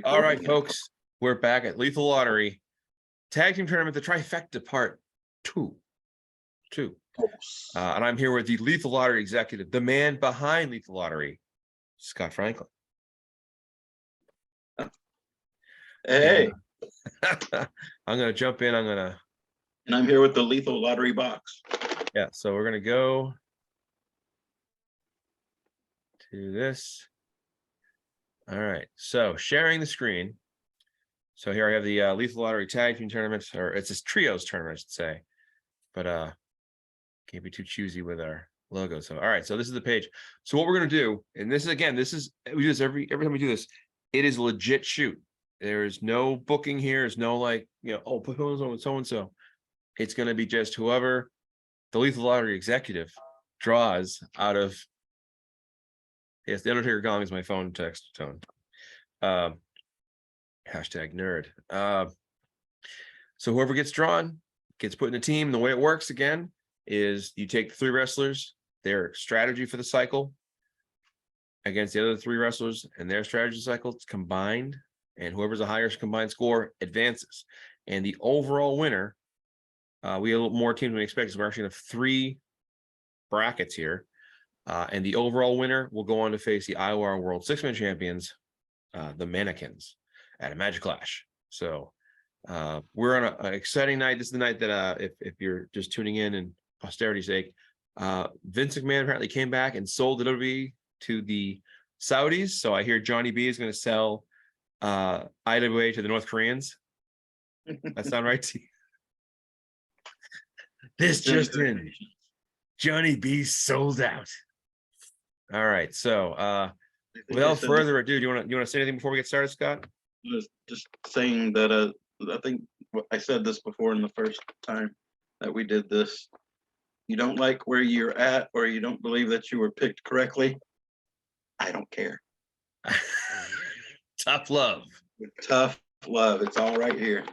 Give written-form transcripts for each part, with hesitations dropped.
All right, folks, we're back at Lethal Lottery Tag Team Tournament, the Trifecta Part 2. And I'm here with the Lethal Lottery executive, the man behind Lethal Lottery, Scott Franklin. Hey. I'm going to jump in. And I'm here with the Lethal Lottery box. Yeah, so we're going to go to this. All right, so sharing the screen. So here I have the Lethal Lottery Tag Team Tournament, or it's this trios tournament, I should say. But can't be too choosy with our logo. So all right, so this is the page. So what we're gonna do, and this is again, we do this every time we do this. It is legit shoot. There is no booking here. There's no like, oh, put so and so. It's gonna be just whoever the Lethal Lottery executive draws out of. Yes, the Undertaker Gong is my phone text tone. Hashtag nerd. So whoever gets drawn gets put in a team. The way it works again is you take the 3 wrestlers, their strategy for the cycle against the other 3 wrestlers and their strategy cycle. It's combined, and whoever's the highest combined score advances. And the overall winner, we have a little more teams than we expect, so we're actually gonna have 3 brackets here. And the overall winner will go on to face the IWAR World 6-Man Champions, the Mannequins, at a Magic Clash. So we're on an exciting night. This is the night that if you're just tuning in and posterity's sake, Vince McMahon apparently came back and sold the WWE to the Saudis. So I hear Johnny B is going to sell IWA to the North Koreans. That sound right to you? This just in. Johnny B sold out. All right, so without further ado, do you want to say anything before we get started, Scott? I was just saying that I think I said this before in the first time that we did this. You don't like where you're at, or you don't believe that you were picked correctly. I don't care. Tough love. Tough love. It's all right here.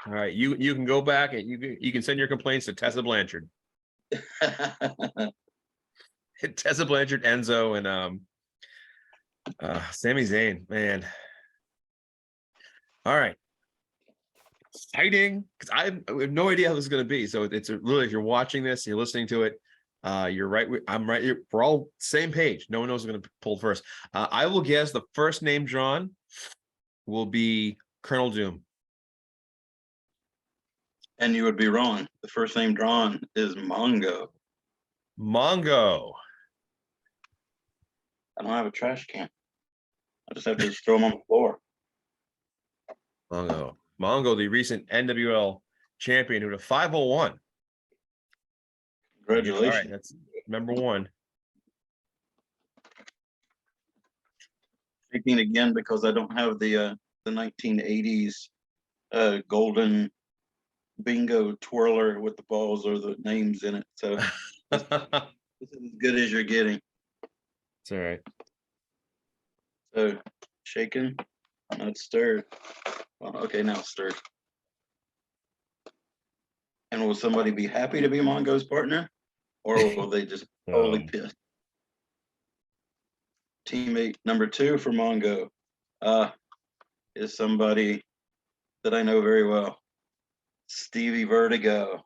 All right, you can go back and you can send your complaints to Tessa Blanchard. Tessa Blanchard, Enzo, and Sami Zayn, man. All right, exciting, because I have no idea how this is going to be. So it's really, if you're watching this, you're listening to it, you're right. I'm right. We're all same page. No one knows who's going to pull first. I will guess the first name drawn will be Colonel Doom. And you would be wrong. The first name drawn is Mongo. Mongo. I don't have a trash can. I just have to just throw them on the floor. Mongo, the recent NWL champion, who had a 501. Congratulations. All right, that's number 1. Speaking again because I don't have the 1980s golden bingo twirler with the balls or the names in it. So this is as good as you're getting. It's all right. So shaken, not stirred. Well, okay, now stirred. And will somebody be happy to be Mongo's partner, or will they just totally pissed? Teammate number 2 for Mongo is somebody that I know very well, Stevie Vertigo.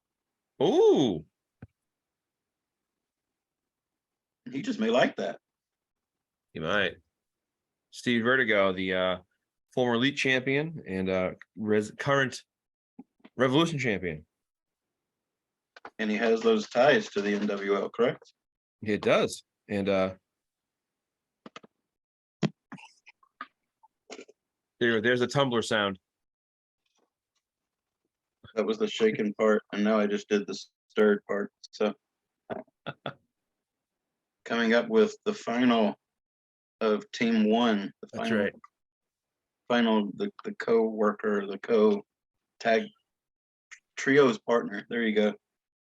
Ooh. He just may like that. He might. Steve Vertigo, the former Elite champion and current Revolution champion. And he has those ties to the NWL, correct? It does. And there's a tumbler sound. That was the shaken part, and now I just did the stirred part. So coming up with the final of Team 1. That's right. Final, the co-worker, the co-tag trios partner, there you go,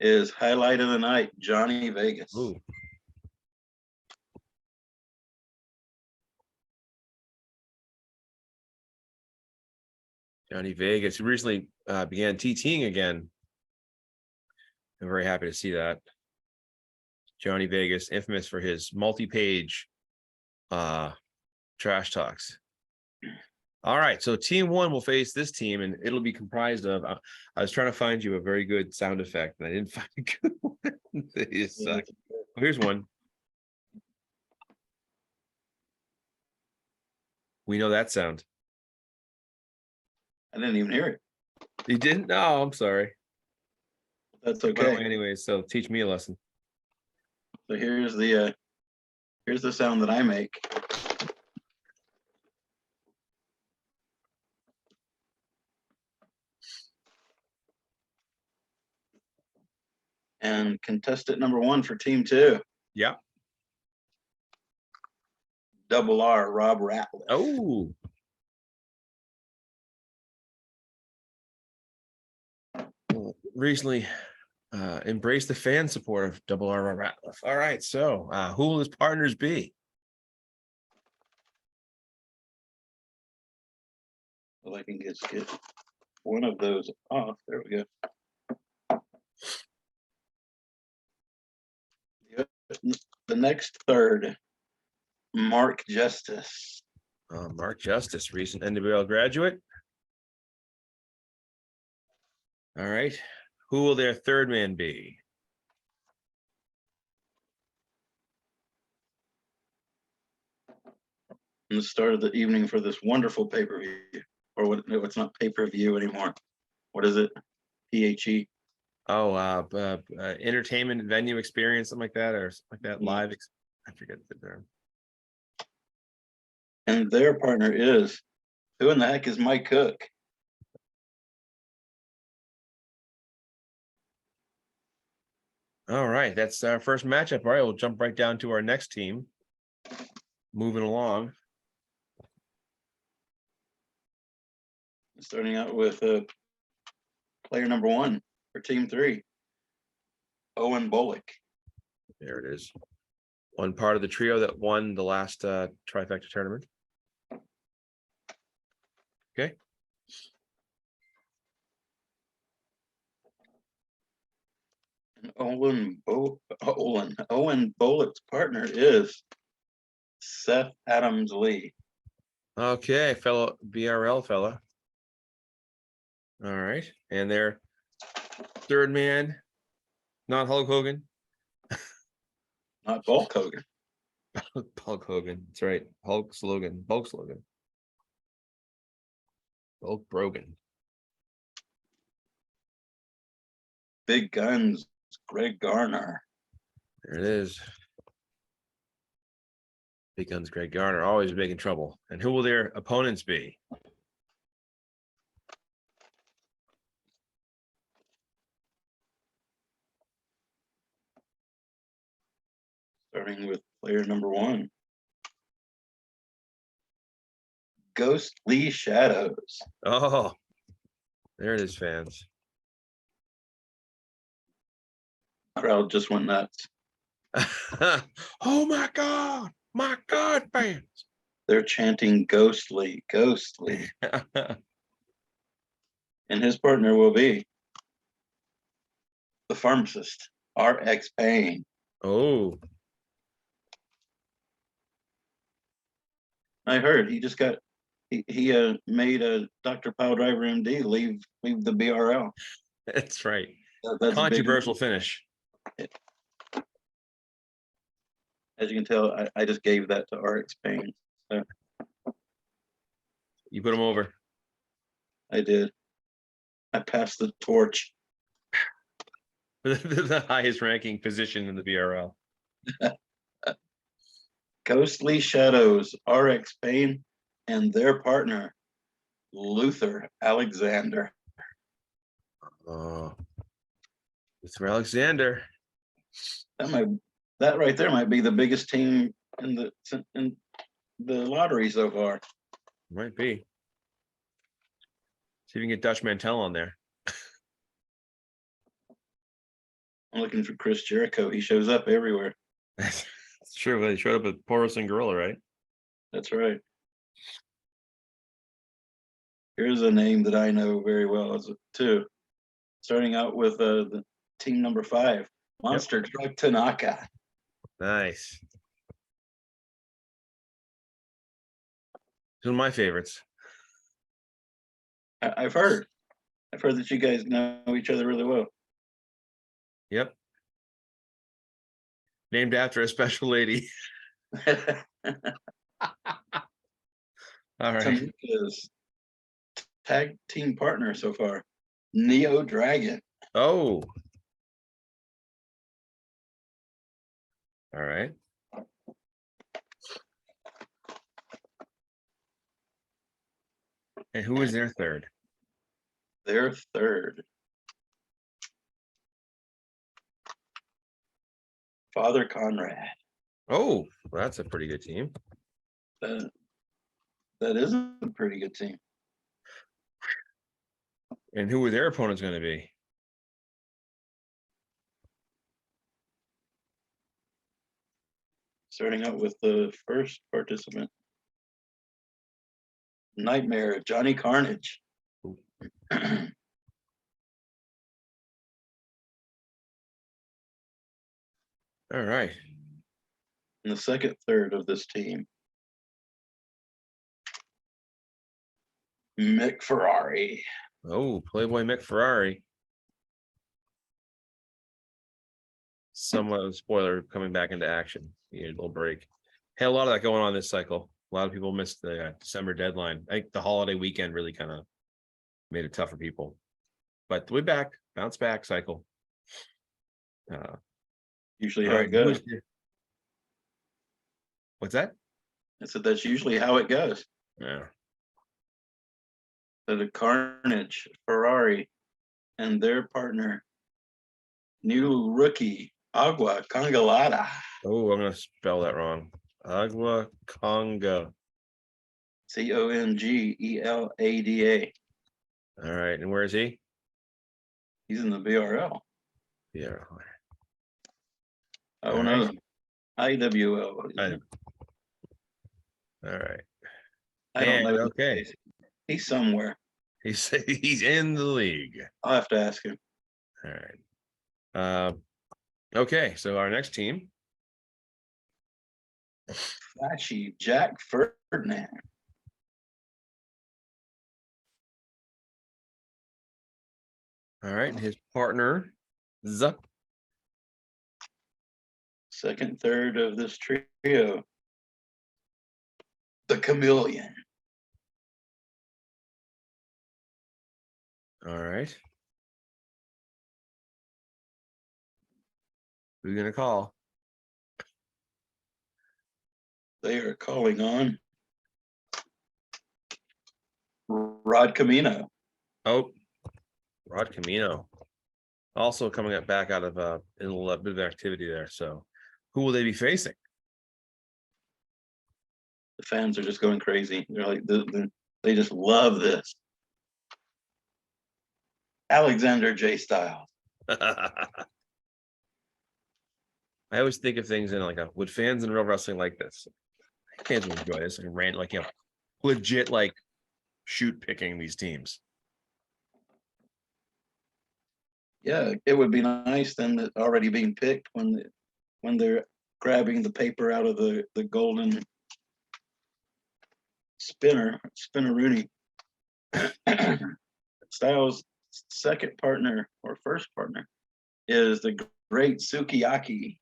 is highlight of the night, Johnny Vegas. Ooh. Johnny Vegas, who recently began TTing again. I'm very happy to see that. Johnny Vegas, infamous for his multi-page trash talks. All right, so team one will face this team, and it'll be comprised of. I was trying to find you a very good sound effect, and I didn't find a good one. They suck. Oh, here's one. We know that sound. I didn't even hear it. You didn't? No, I'm sorry. That's It went okay. away anyway, so teach me a lesson. So here's the sound that I make. And contestant number one for team two, Yeah. IWAR, Rob Ratliff. Oh. Recently embraced the fan support of IWAR Ratliff. All right, so who will his partners be? Well, I can get one of those off. There we go. The next third, Mark Justice. Mark Justice, recent NWL graduate. All right. Who will their third man be? In the start of the evening for this wonderful pay-per-view. Or what? No, it's not pay-per-view anymore. What is it? PHE. Oh, entertainment venue experience, something like that, or something like that. Live. I forget the term. And their partner is, who in the heck is Mike Cook? All right, that's our first matchup. All right, we'll jump right down to our next team. Moving along. Starting out with player number one for team three, Owen Bullock. There it is. One part of the trio that won the last Trifecta tournament. Okay. And Owen Bullock's partner is Seth Adams Lee. Okay, fellow BRL fella. All right, and their third man, not Hulk Hogan. Not Bulk Hogan. Hulk Hogan. That's right. Hulk slogan. Bulk slogan. Bulk Brogan. Big Guns, Greg Garner. There it is. Big Guns Greg Garner, always making trouble. And who will their opponents be? Starting with player number one, Ghostly Shadows. Oh, there it is, fans. Crowd just went nuts. Oh my God, fans. They're chanting ghostly, ghostly. And his partner will be the pharmacist, RX Payne. Oh, I heard he just got he made a Dr. Piledriver MD leave the BRL. that's right. That's Controversial big. finish. As you can tell, I just gave that to RX Payne. So You put him over. I did. I passed the torch. The highest ranking position in the BRL. Ghostly Shadows, RX Payne, and their partner, Luther Alexander. Oh, Mr. Alexander. That right there might be the biggest team in the lottery so far. Might be. See if you can get Dutch Mantel on there. I'm looking for Chris Jericho. He shows up everywhere. That's true. They showed up at Porus and Gorilla, right? That's right. Here's a name that I know very well too. Starting out with the team number 5, Monster Truck Tanaka. Nice. One of my favorites. I've heard. I've heard that you guys know each other really well. Yep. Named after a special lady. All right. Tamika's tag team partner so far, Neo Dragon. Oh. All right. And who was their third? Their third, Father Conrad. Oh, well, that's a pretty good team. That is a pretty good team. And who were their opponents going to be? Starting out with the first participant, Nightmare, Johnny Carnage. All right. In the second third of this team, Mick Ferrari. Oh, Playboy McFerrari. Somewhat of a spoiler coming back into action. Need a little break. Had a lot of that going on this cycle. A lot of people missed the December deadline. I think the holiday weekend really kind of made it tough for people. But way back, bounce back cycle. Usually All how right, it goes. What's that? I said that's usually how it goes. Yeah. So the Carnage, Ferrari, and their partner, new rookie, Agua Congelada. Oh, I'm gonna spell that wrong. Agua Conga. Congelada. All right, and where is he? He's in the BRL. Yeah. Oh All no, right. IWL. All right. I don't know. Okay. He's somewhere. He's in the league. I'll have to ask him. All right. Okay, so our next team. Flashy Jack Ferdinand. All right, and his partner, Zup. Second, third of this trio, the Chameleon. All right. Who are you gonna call? They are calling on Rod Camino. Oh, Rod Camino. Also coming up back out of a little bit of activity there. So who will they be facing? The fans are just going crazy. They're like, they just love this. Alexander J. Styles. I always think of things in like would fans in real wrestling like this? Fans would enjoy this and rant like legit like shoot picking these teams. Yeah, it would be nice then that already being picked when they're grabbing the paper out of the golden spinneroonie. Styles' second partner or first partner is the great Sukiyaki.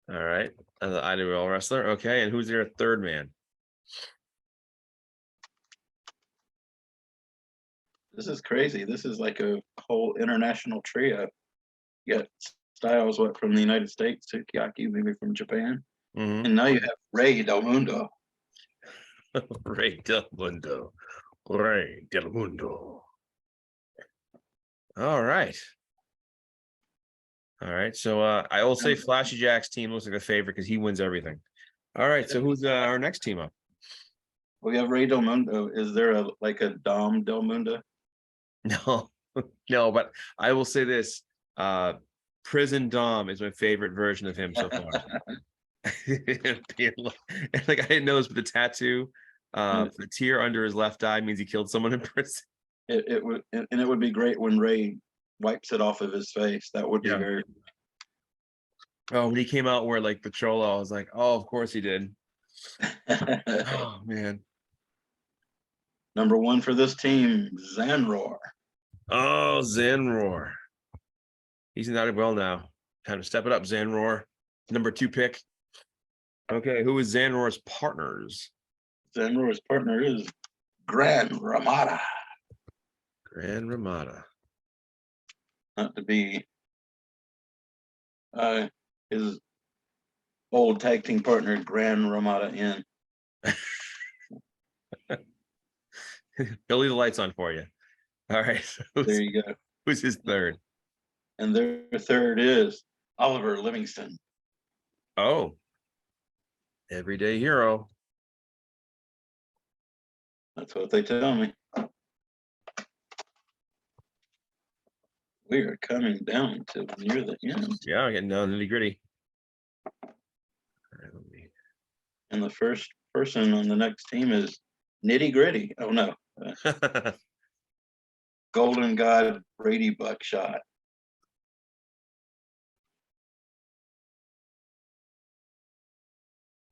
All right, the IWL wrestler. Okay, and who's your third man? This is crazy. This is like a whole international trio. You got Styles, from the United States, Sukiyaki, maybe from Japan. Mm-hmm. And now you have Rey Del Mundo. Rey Del Mundo. Rey Del Mundo. All right. All right. So I will say Flashy Jack's team looks like a favorite because he wins everything. All right. So who's our next team up? We have Rey Del Mundo. Is there a Dom Del Mundo? No, no, but I will say this. Prison Dom is my favorite version of him so far. Like I didn't know this, but the tattoo, the tear under his left eye means he killed someone in prison. It would be great when Ray wipes it off of his face. That would be very. Oh, when he came out where like the Cholo, I was like, oh, of course he did. Oh man. Number one for this team, Zanroar. Oh, Zanroar. He's not well now. Time to step it up, Zanroar. Number 2 pick. Okay, who is Zanroar's partners? Zanroar's partner is Gran Ramada. Grand Ramada. Not to be his old tag team partner, Gran Ramada in. He'll leave the lights on for you. All right. There you go. Who's his third? And their third is Oliver Livingston. Oh, everyday hero. That's what they tell me. We are coming down to near the end. Yeah, getting down nitty gritty. And the first person on the next team is Nitty Gritty. Oh no. Golden God Brady Buckshot.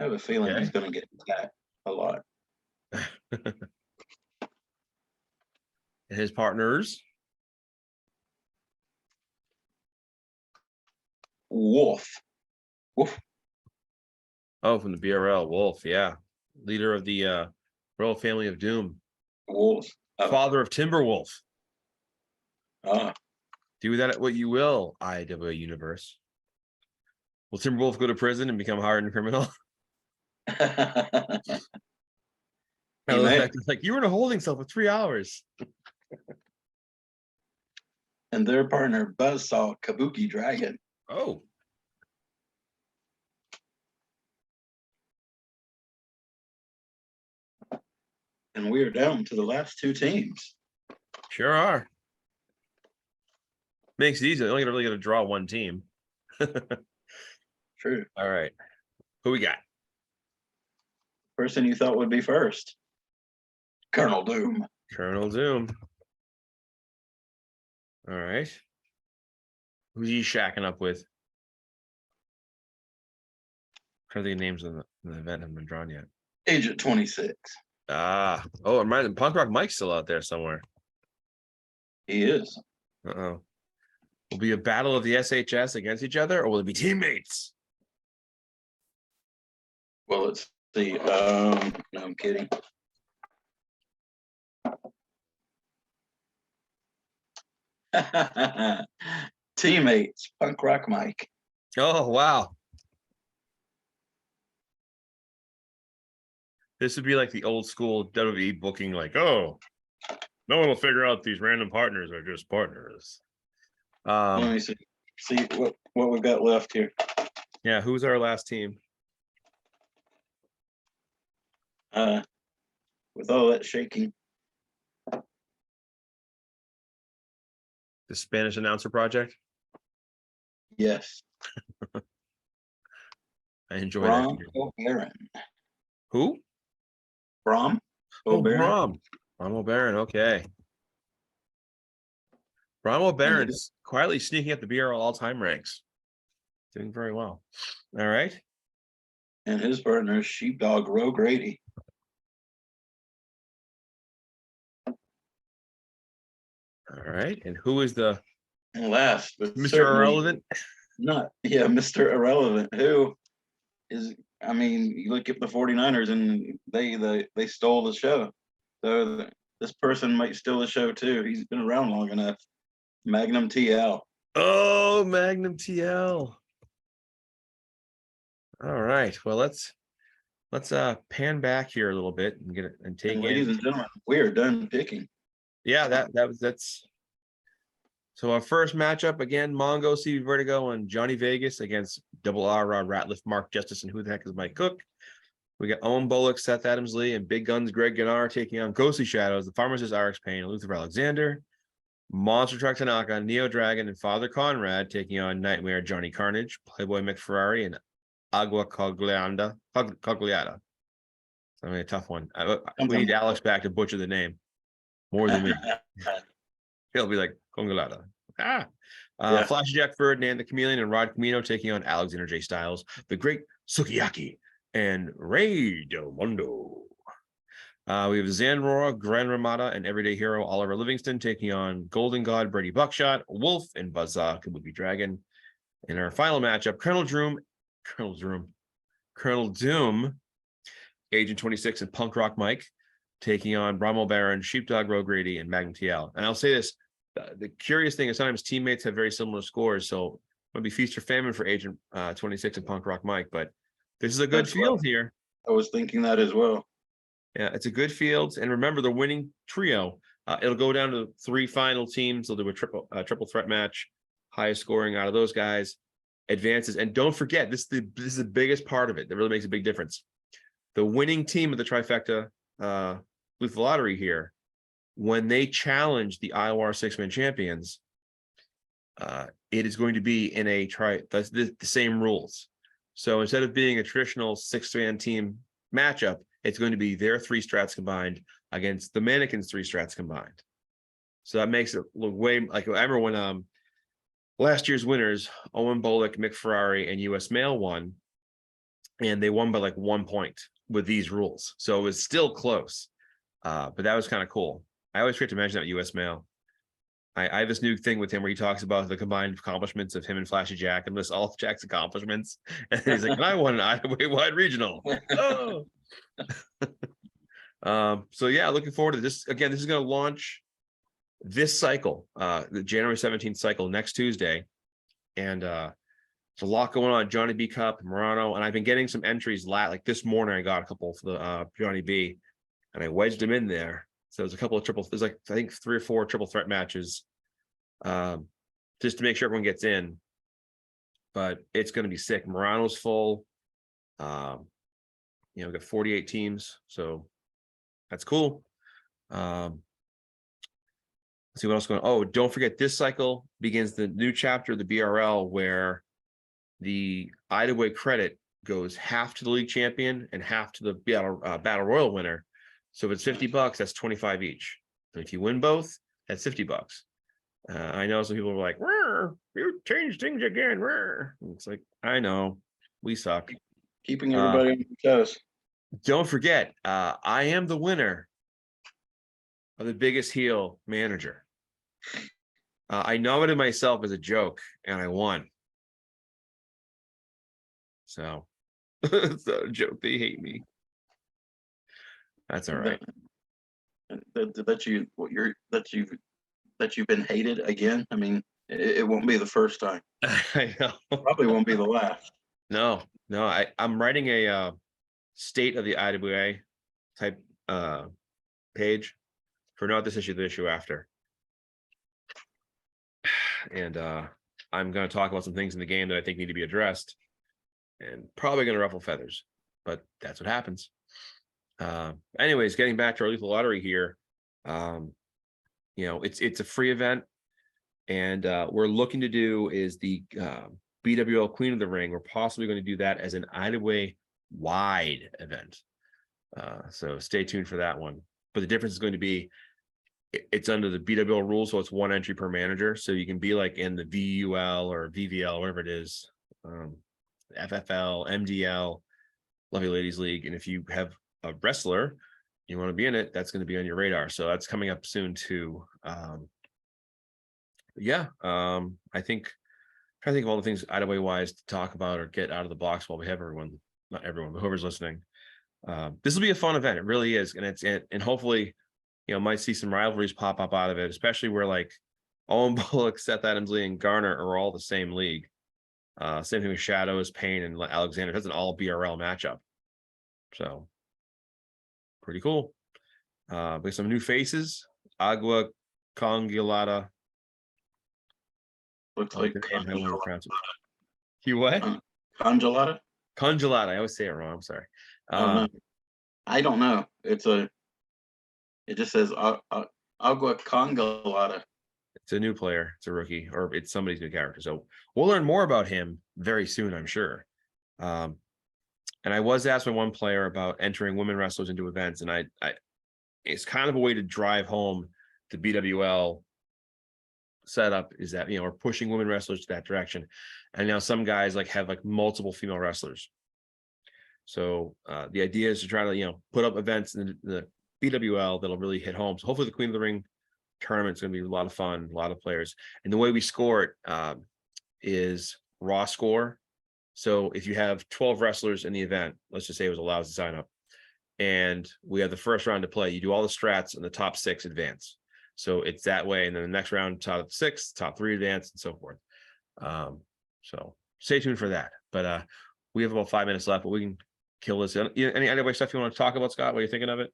I have a feeling Okay. he's going to get that a lot. And his partners. Wolf. Wolf. Oh, from the BRL, Wolf, yeah. Leader of the Royal Family of Doom. Wolf. Oh. Father of Timberwolf. Ah. Do that at what you will, IWA Universe. Will Timberwolf go to prison and become a hardened criminal? Like, you were in a holding cell for 3 hours. And their partner, Buzzsaw Kabuki Dragon. Oh. And we are down to the last 2 teams. Sure are. Makes it easy. They only really got to draw one team. True. All right. Who we got? Person you thought would be first. Colonel Doom. Colonel Doom. All right. Who's he shacking up with? I don't think names in the event haven't been drawn yet. Agent 26. Ah. Oh, I'm right. Punk Rock Mike's still out there somewhere. He is. Uh-oh. Will be a battle of the SHS against each other, or will it be teammates? Well, let's see. No, I'm kidding. Teammates, Punk Rock Mike. Oh, wow. This would be like the old school WWE booking, like, oh, no one will figure out these random partners are just partners. Let me see what we've got left here. Yeah, who's our last team? With all that shaking. The Spanish Announcer Project? Yes. I enjoy Brom that. O'Baron. Who? Brom Oh, O'Baron. Brom O'Baron, okay. Brom O'Baron's quietly sneaking up the BRL all-time ranks. Doing very well. All right. And his partner is Sheepdog Rogue Grady. All right. And who is the And last, but Mr. certainly Irrelevant? not, yeah, Mr. Irrelevant, who is, I mean, you look at the 49ers and they stole the show. So this person might steal the show too. He's been around long enough. Magnum TL. Oh, Magnum TL. All right. Well, let's pan back here a little bit and get it and take And ladies and gentlemen, we are done picking. Yeah, that's so our first matchup again, Mongo, CV Vertigo, and Johnny Vegas against Double R, Ratliff, Mark Justice, and who the heck is Mike Cook. We got Owen Bullock, Seth Adams Lee, and Big Guns Greg Gannar taking on Ghostly Shadows, the Pharmacist RX Payne, Luther Alexander, Monster Truck Tanaka, Neo Dragon, and Father Conrad taking on Nightmare Johnny Carnage, Playboy McFerrari, and Agua Cogliata. I mean, a tough one. We need Alex back to butcher the name more than me. He'll be like Congelada. Yeah. Flash Jack Ferdinand, the Chameleon, and Rod Camino taking on Alexander J. Styles, the Great Sukiyaki, and Rey Del Mundo. We have Zanrora, Gran Ramada, and Everyday Hero Oliver Livingston taking on Golden God, Brady Buckshot, Wolf, and Buzzsaw, Kabuki Dragon. In our final matchup, Colonel Doom, Agent 26, and Punk Rock Mike taking on Bramwell Baron, Sheepdog Grady, and Magnum TL. And I'll say this, the curious thing is sometimes teammates have very similar scores, so it might be feast or famine for Agent 26 and Punk Rock Mike, but this is a good field here. I was thinking that as well. Yeah, it's a good field. And remember the winning trio. It'll go down to 3 final teams. They'll do a triple threat match. Highest scoring out of those guys advances. And don't forget, this is the biggest part of it that really makes a big difference. The winning team of the Trifecta Lethal Lottery here, when they challenge the IWAR 6-man champions, it is going to be in the same rules. So instead of being a traditional 6-man team matchup, it's going to be their 3 strats combined against the Mannequins' 3 strats combined. So that makes it look way like, I remember when last year's winners, Owen Bolick, Mick Ferrari, and US Mail won, and they won by like 1 point with these rules. So it was still close, but that was kind of cool. I always forget to mention that US Mail. I have this new thing with him where he talks about the combined accomplishments of him and Flashy Jack and lists all of Jack's accomplishments. And he's like, and I won an Iowa-wide regional. Oh. So yeah, looking forward to this. Again, this is going to launch this cycle, the January 17th cycle next Tuesday. And there's a lot going on. Johnny B Cup, Murano, and I've been getting some entries like this morning. I got a couple for the Johnny B, and I wedged them in there. So there's a couple of there's like, I think 3 or 4 triple threat matches, just to make sure everyone gets in. But it's going to be sick. Murano's full. We've got 48 teams, so that's cool. Let's see what else going on. Oh, don't forget, this cycle begins the new chapter of the BRL where the IWA credit goes half to the league champion and half to the battle royal winner. So if it's $50, that's 25 each. And if you win both, that's $50. I know some people are like, you changed things again. It's like, I know, we suck. Keeping everybody on the toes. Don't forget, I am the winner of the biggest heel manager. I nominated myself as a joke and I won. So it's not a joke. They hate me. That's all right. That you've been hated again. I mean, it won't be the first time. I know. Probably won't be the last. No. I'm writing a state of the IWA type page for not this issue, the issue after. And I'm going to talk about some things in the game that I think need to be addressed, and probably going to ruffle feathers, but that's what happens. Anyways, getting back to our Lethal Lottery here, it's a free event, and we're looking to do is the BWL Queen of the Ring. We're possibly going to do that as an IWA wide event. So stay tuned for that one. But the difference is going to be it's under the BWL rules, so it's 1 entry per manager. So you can be like in the VUL or VVL, whatever it is, FFL, MDL, Lovely Ladies League. And if you have a wrestler, you want to be in it, that's going to be on your radar. So that's coming up soon too. I think trying to think of all the things IWA wise to talk about or get out of the box while we have everyone, not everyone, but whoever's listening. This will be a fun event. It really is. And hopefully, might see some rivalries pop up out of it, especially where like Owen Bullock, Seth Adams Lee, and Garner are all the same league. Same thing with Shadows, Payne, and Alexander. That's an all BRL matchup. So pretty cool. With some new faces, Agua Congulata. Looks like You what? Congelata? Congelata. I always say it wrong. I'm sorry. No. I don't know. It just says Agua Congulata. It's a new player. It's a rookie, or it's somebody's new character. So we'll learn more about him very soon, I'm sure. And I was asked by one player about entering women wrestlers into events, and I it's kind of a way to drive home the BWL setup is that we're pushing women wrestlers to that direction, and now some guys have multiple female wrestlers. So the idea is to try to, put up events in the BWL that'll really hit home. So hopefully the Queen of the Ring tournament's going to be a lot of fun, a lot of players. And the way we score it is raw score. So if you have 12 wrestlers in the event, let's just say it was allowed to sign up, and we have the first round to play, you do all the strats and the top 6 advance. So it's that way. And then the next round, top 6, top 3 advance, and so forth. So stay tuned for that. But we have about 5 minutes left, but we can kill this. Any other stuff you want to talk about, Scott? What are you thinking of it?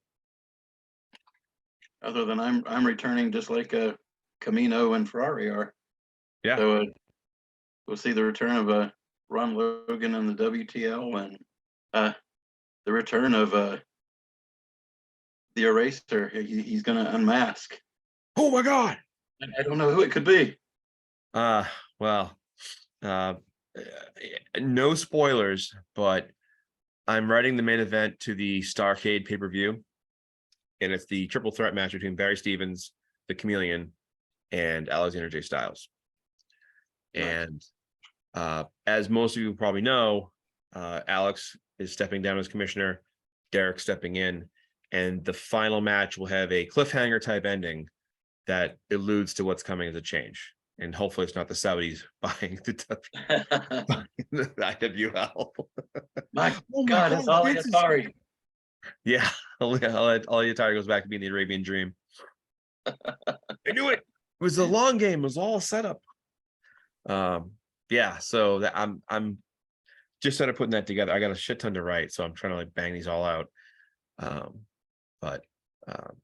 Other than I'm returning just like Camino and Ferrari are. Yeah. So we'll see the return of Ron Logan in the WTL, and the return of the Eraser. He's going to unmask. Oh my God. I don't know who it could be. Well, no spoilers, but I'm writing the main event to the Starrcade pay-per-view, and it's the triple threat match between Barry Stevens, the Chameleon, and Alexander J. Styles. Nice. And as most of you probably know, Alex is stepping down as commissioner, Derek stepping in, and the final match will have a cliffhanger type ending that alludes to what's coming as a change. And hopefully it's not the Saudis buying the IWL. My God, it's all Atari. Yeah, all Atari goes back to being the Arabian Dream. I knew it. It was a long game. It was all set up. Yeah, so that I'm just started putting that together. I got a shit ton to write, so I'm trying to like bang these all out. But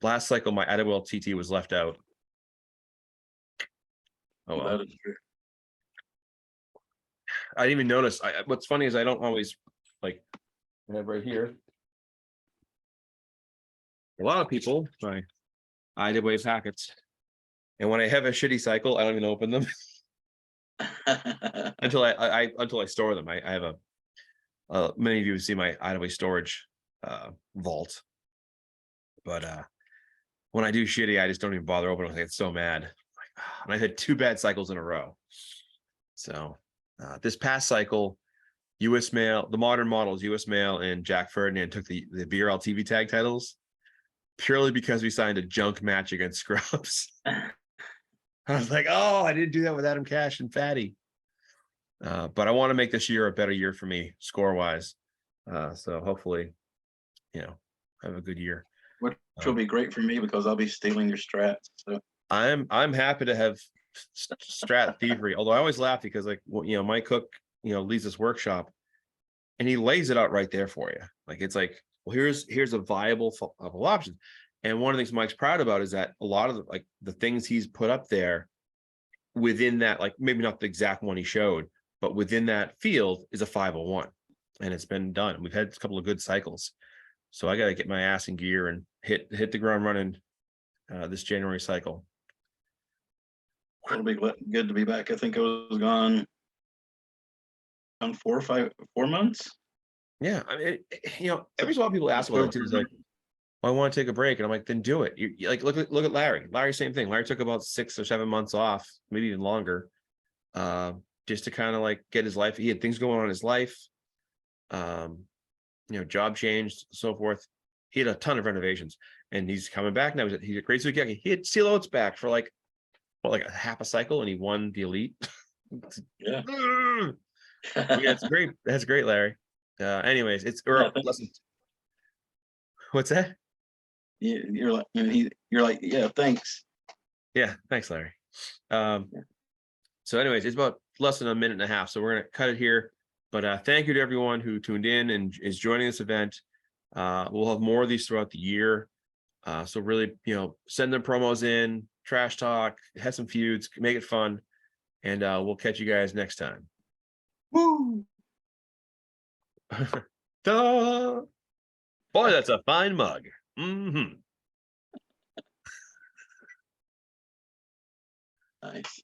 last cycle my IWL TT was left out. Oh well. That is true. I didn't even notice. What's funny is I don't always like I have right here. A lot of people my IWA packets, and when I have a shitty cycle, I don't even open them until I store them. I have many of you see my IWA storage vault, but when I do shitty, I just don't even bother opening it. I get so mad. And I had 2 bad cycles in a row. So this past cycle, US Mail, the modern models, US Mail and Jack Ferdinand took the BRL TV tag titles purely because we signed a junk match against Scrubs. I was like, oh, I didn't do that with Adam Cash and Fatty. But I want to make this year a better year for me score-wise. So hopefully, have a good year. Which will be great for me because I'll be stealing your strats. So I'm happy to have strat thievery. Although I always laugh because my cook, leads this workshop and he lays it out right there for you. Like, it's like, well, here's a viable option. And one of the things Mike's proud about is that a lot of the things he's put up there within that, like maybe not the exact one he showed, but within that field is a 501, and it's been done. We've had a couple of good cycles. So I got to get my ass in gear and hit the ground running this January cycle. it'll be good to be back. I think I was gone on 4 months. Yeah, I mean, every so often people ask about it too. It's like, well, I want to take a break, and I'm like, then do it. You like look at Larry. Larry, same thing. Larry took about 6 or 7 months off, maybe even longer, just to kind of like get his life. He had things going on in his life, job changed, so forth. He had a ton of renovations, and he's coming back now. He's a great Suzuki. He had Seal Oates back for like a half a cycle, and he won the elite. Yeah. Yeah, it's great. That's great, Larry. Anyways, what's that? You're like, yeah, thanks. Yeah, thanks, Larry. So anyways, it's about less than a minute and a half, so we're gonna cut it here. But thank you to everyone who tuned in and is joining this event. We'll have more of these throughout the year. So really, send them promos in, trash talk, have some feuds, make it fun, and we'll catch you guys next time. Woo! Duh! Boy, that's a fine mug. Mm-hmm. Nice.